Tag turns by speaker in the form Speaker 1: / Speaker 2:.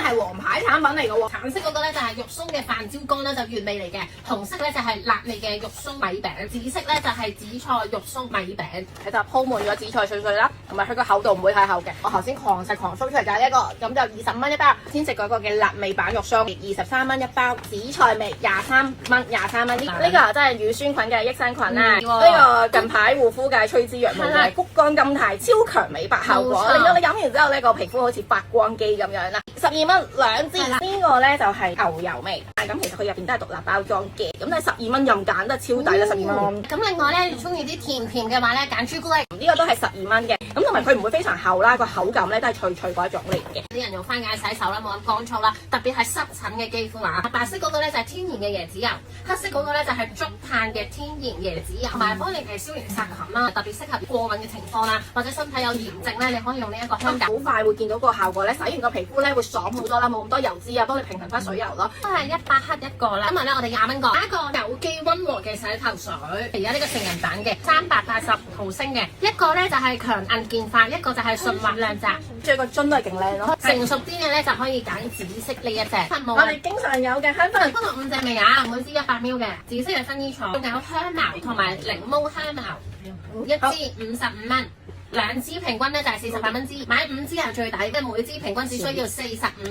Speaker 1: 係黃牌產品嚟嘅喎。
Speaker 2: 橙色嗰個咧就係肉鬆嘅飯焦乾啦，就原味嚟嘅。紅色咧就係辣味嘅肉鬆米餅，紫色咧就係紫菜肉鬆米餅。
Speaker 1: 佢就鋪滿咗紫菜碎碎啦，同埋佢個厚度唔會太厚嘅。我頭先狂食狂 show 出嚟就係一個，咁就20蚊一包。先食嗰個嘅辣味版肉鬆，23蚊一包；紫菜味23蚊，23蚊。呢個真係乳酸菌嘅益生菌啦。呢個近排護膚界趨之若鶩嘅谷胱甘肽超強美白效果，令到你飲完之後呢個皮膚好似發光肌咁樣啦。12蚊兩支。呢個咧就係牛油味，咁其實佢入邊都係獨立包裝嘅，咁咧12蚊任揀得超抵啦，12蚊。
Speaker 2: 咁另外咧，中意啲甜嘅話咧，揀朱古力。
Speaker 1: 呢個都係12蚊嘅，咁同埋佢唔會非常厚啦，個口感咧都係脆脆嗰一種嚟嘅。
Speaker 2: 啲人用番梘洗手啦，冇咁乾燥啦，特別係濕疹嘅肌膚啊。白色嗰個咧就係天然嘅椰子油，黑色嗰個咧就係竹炭嘅天然椰子油，同埋幫你消炎殺菌啦，特別適合過敏嘅情況啦，或者身體有炎症咧，你可以用呢一個香
Speaker 1: 好快會見到個效果咧，洗完個皮膚咧會爽好多啦，冇咁多油脂啊，幫你平衡翻水油咯。
Speaker 2: 都係100克一個啦，今日咧我哋20蚊個，一個有機溫和嘅洗頭水，而家呢個成人版嘅380毫升嘅，一個咧就係強硬健髮，一個就係順滑亮澤，
Speaker 1: 仲有個樽都係勁靚咯。
Speaker 2: 成熟啲嘅咧就可以揀紫色呢一隻。
Speaker 1: 我哋經常有嘅香薰，
Speaker 2: 不過5隻味啊，每支100ml嘅，紫色係薰衣草，仲有香茅同埋檸檬香茅，一支55蚊。2支平均咧就係48蚊支，買5支係最抵，即係每支平均只需要45。